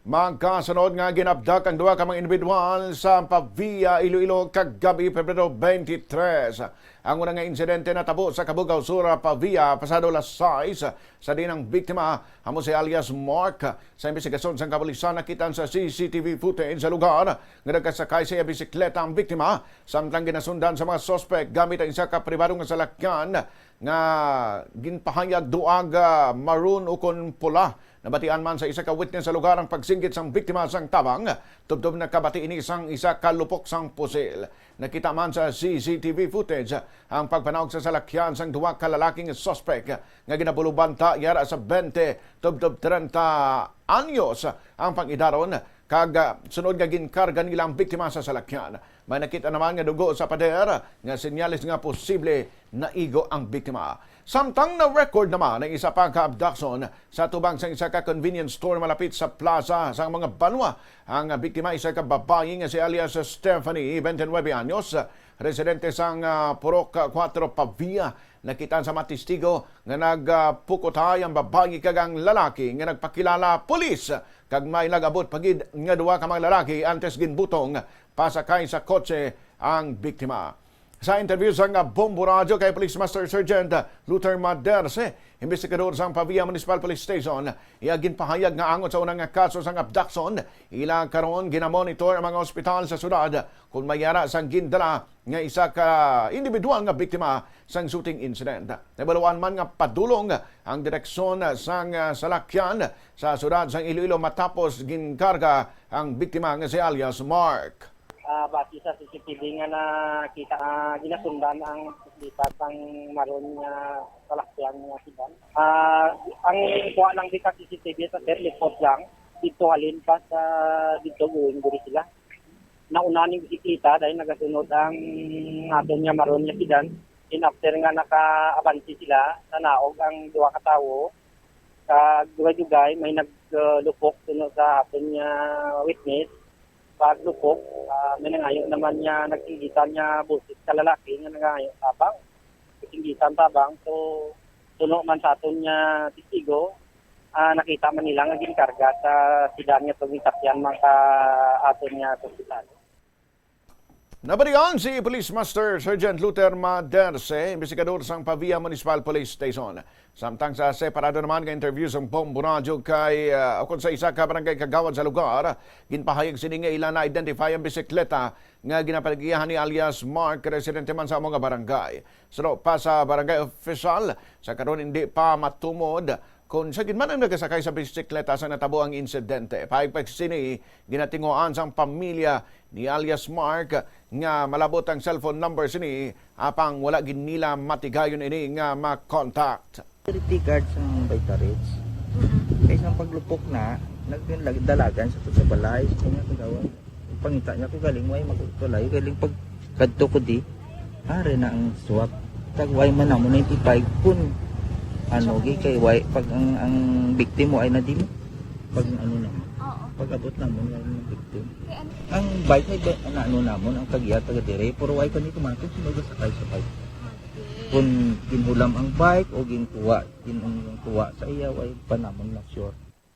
Magkasunod nga ginabdak ang duha ka mga individual sa Pavia, Iloilo kagabi Pebrero 23. Ang unang nga insidente natabo sa Cabugao Sura, Pavia pasado alas 6 sa dinang biktima amo si alias Mark. Sa investigasyon sa kapulisan nakitaan sa CCTV footage sa lugar nga nagkasakay sa bisikleta ang biktima samtang ginasundan sa mga suspect gamit ang isa ka pribadong salakyan nga ginpahayag duag maroon ukon pula. Nabatian man sa isa ka witness sa lugar ang pagsinggit sang biktima sang tabang, tubtob na kabati ini sang isa ka lupok sang pusil. Nakita man sa CCTV footage ang pagpanawag sa salakyan sang duwa ka lalaking suspect nga ginabulubanta yara sa 20 tubtob 30 anyos ang pangidaron kag sunod nga ginkarga nila ang biktima sa salakyan. May nakita naman nga dugo sa pader nga senyales nga posible na igo ang biktima. Samtang na-record naman ang isa pang ka-abduction sa tubang sa isa ka convenience store malapit sa plaza sa mga Banwa. Ang biktima isa ka babae nga si alias Stephanie, 29 anyos, residente sang Purok 4 Pavia. Nakita sa matistigo nga nagpukotay ang babae kagang lalaki nga nagpakilala pulis kag may nagabot pagid nga duwa ka mga lalaki antes ginbutong pasakay sa kotse ang biktima. Sa interview sa Bombo Radio kay Police Master Sergeant Luther Maderse, investigador sa Pavia Municipal Police Station, iagin pahayag nga angot sa unang kaso sa abduction. Ilang karon ginamonitor ang mga ospital sa syudad kung mayara sang gindala nga isa ka individual nga biktima sang shooting incident. Nabaluan man nga padulong ang direksyon sang salakyan sa syudad sang Iloilo matapos ginkarga ang biktima nga si alias Mark. Base sa CCTV nga nakita ginasundan ang lipat ng maroon nga salakyan nga sidan. Ang kuha lang di sa CCTV sa report lang dito alin pa sa dito uwing guri sila. Nauna ning bisikleta dahil nagasunod ang aton nga maroon nga sidan. In after nga naka-abanti sila sa naog ang duha ka tawo kag dugay may naglupok sunod sa aton nga witness. Paglupok, may nangayo naman niya, nagsingitan niya busis sa lalaki nga nangayo tabang. Singitan tabang, so tuno man sa aton niya testigo, nakita man nila nga ginkarga sa sidan niya tumitakyan man sa aton niya hospital. Nabalian si Police Master Sergeant Luther Maderse, investigador sa Pavia Municipal Police Station. Samtang sa separado naman ka interview sa Bombo Radio kay akon sa isa ka barangay kagawad sa lugar, ginpahayag sini nga ilan na identify ang bisikleta nga ginapaligiyahan ni alias Mark, residente man sa mga barangay. So pa sa barangay official, sa karon hindi pa matumod kung sa man ang nagasakay sa bisikleta sa natabo ang insidente. Pahigpag sini, ginatinguan sa pamilya ni alias Mark nga malabot ang cellphone number sini apang wala gin nila matigayon ini nga makontact. Security guard sa Baytarits. Kaysa ang paglupok na, nagdalagan sa balay. Kanya kagawa. Pangita niya ko galing way magtulay. Galing pagkadto ko di, are na ang swap. Tagway man na mo 95 kun ano kay way pag ang biktima ay nadili pag ano na pag abot na mo ang biktima ang bike ay ano namon ang kagya taga dire puro way kanito man kun sakay kun ginhulam ang bike o ginkuha sa iya way pa namon na sure